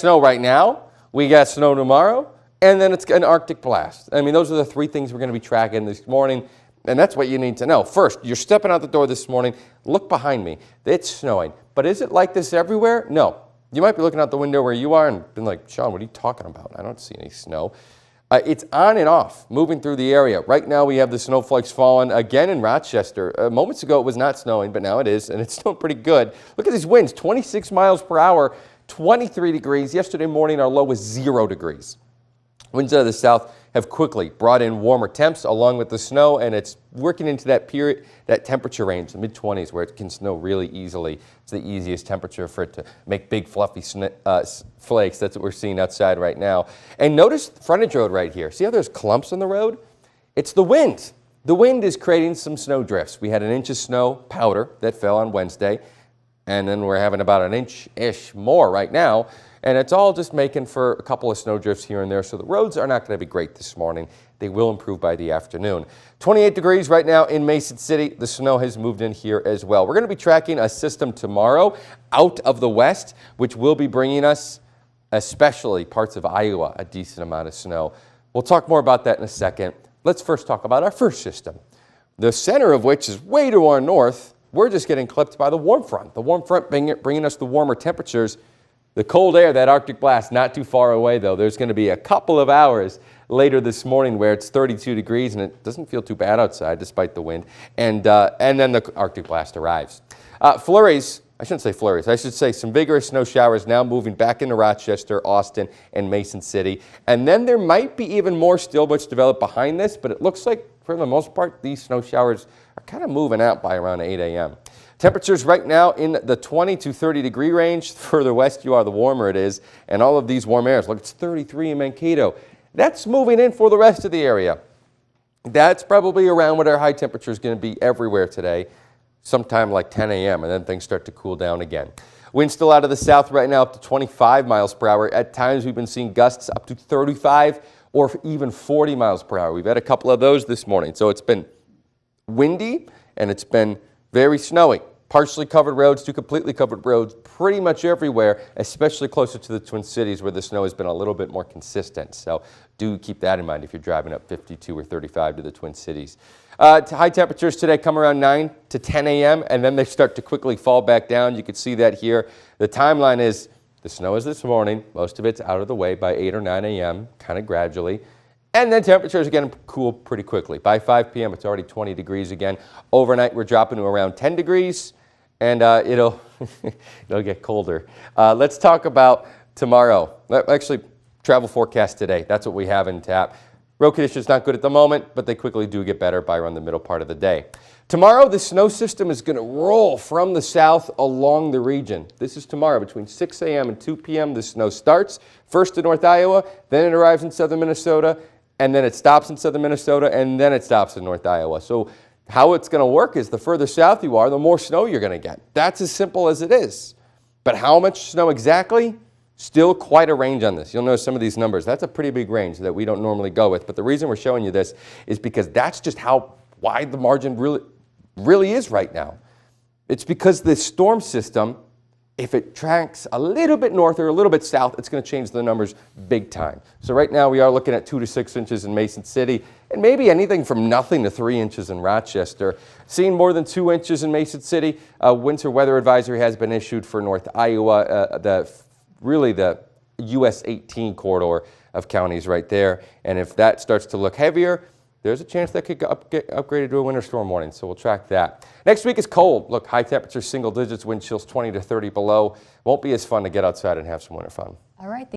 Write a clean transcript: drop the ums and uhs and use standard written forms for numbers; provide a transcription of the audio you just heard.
Snow right now, we got snow tomorrow, and then it's an Arctic blast. I mean, those are the three things we're going to be tracking this morning, and that's what you need to know. First, you're stepping out the door this morning, look behind me. It's snowing. But is it like this everywhere? No. You might be looking out the window where you are and been like, Sean, what are you talking about? I don't see any snow. It's on and off, moving through the area. Right now we have the snowflakes falling again in Rochester. Moments ago it was not snowing, but now it is, and it's still pretty good. Look at these winds, 26 miles per hour, 23 degrees. Yesterday morning our low was 0 degrees. Winds out of the south have quickly brought in warmer temps along with the snow, and it's working into that period, that temperature range, the mid-20s, where it can snow really easily. It's the easiest temperature for it to make big fluffy flakes. That's what we're seeing outside right now. And notice the frontage road right here. See how there's clumps on the road? It's the wind. The wind is creating some snow drifts. We had an inch of snow powder that fell on Wednesday, and then we're having about an inch-ish more right now. And it's all just making for a couple of snow drifts here and there, so the roads are not going to be great this morning. They will improve by the afternoon. 28 degrees right now in Mason City. The snow has moved in here as well. We're going to be tracking a system tomorrow out of the west, which will be bringing us, especially parts of Iowa, a decent amount of snow. We'll talk more about that in a second. Let's first talk about our first system, the center of which is way to our north. We're just getting clipped by the warm front. The warm front bringing us the warmer temperatures. The cold air, that Arctic blast, not too far away, though. There's going to be a couple of hours later this morning where it's 32 degrees, and it doesn't feel too bad outside despite the wind. And then the Arctic blast arrives. Flurries, I shouldn't say flurries, I should say some vigorous snow showers now moving back into Rochester, Austin, and Mason City. And then there might be even more still which develop behind this, but it looks like, for the most part, these snow showers are kind of moving out by around 8 a.m. Temperatures right now in the 20 to 30 degree range. The further west you are, the warmer it is. And all of these warm airs, look, it's 33 in Mankato. That's moving in for the rest of the area. That's probably around what our high temperature is going to be everywhere today, sometime like 10 a.m., and then things start to cool down again. Wind still out of the south right now up to 25 miles per hour. At times we've been seeing gusts up to 35 or even 40 miles per hour. We've had a couple of those this morning. So it's been windy and it's been very snowy. Partially covered roads to completely covered roads pretty much everywhere, especially closer to the Twin Cities where the snow has been a little bit more consistent. So do keep that in mind if you're driving up 52 or 35 to the Twin Cities. High temperatures today come around 9 to 10 a.m. and then they start to quickly fall back down. You can see that here. The timeline is the snow is this morning. Most of it's out of the way by 8 or 9 a.m., kind of gradually. And then temperatures are getting cool pretty quickly. By 5 p.m., it's already 20 degrees again. Overnight, we're dropping to around 10 degrees. And it'll get colder. Let's talk about tomorrow. Actually, travel forecast today. That's what we have in tap. Road conditions not good at the moment, but they quickly do get better by around the middle part of the day. Tomorrow, the snow system is going to roll from the south along the region. This is tomorrow between 6 a.m. and 2 p.m. The snow starts first in North Iowa, then it arrives in southern Minnesota, and then it stops in southern Minnesota, and then it stops in North Iowa. So how it's going to work is the further south you are, the more snow you're going to get. That's as simple as it is. But how much snow exactly? Still quite a range on this. You'll notice some of these numbers. That's a pretty big range that we don't normally go with. But the reason we're showing you this is because that's just how wide the margin really is right now. It's because the storm system, if it tracks a little bit north or a little bit south, it's going to change the numbers big time. So right now we are looking at 2 to 6 inches in Mason City and maybe anything from nothing to 3 inches in Rochester. Seeing more than 2 inches in Mason City. Winter weather advisory has been issued for North Iowa, really the US 18 corridor of counties right there. And if that starts to look heavier, there's a chance that could get upgraded to a winter storm warning, so we'll track that. Next week is cold. Look, high temperatures, single digits, wind chills 20 to 30 below. Won't be as fun to get outside and have some winter fun. All right.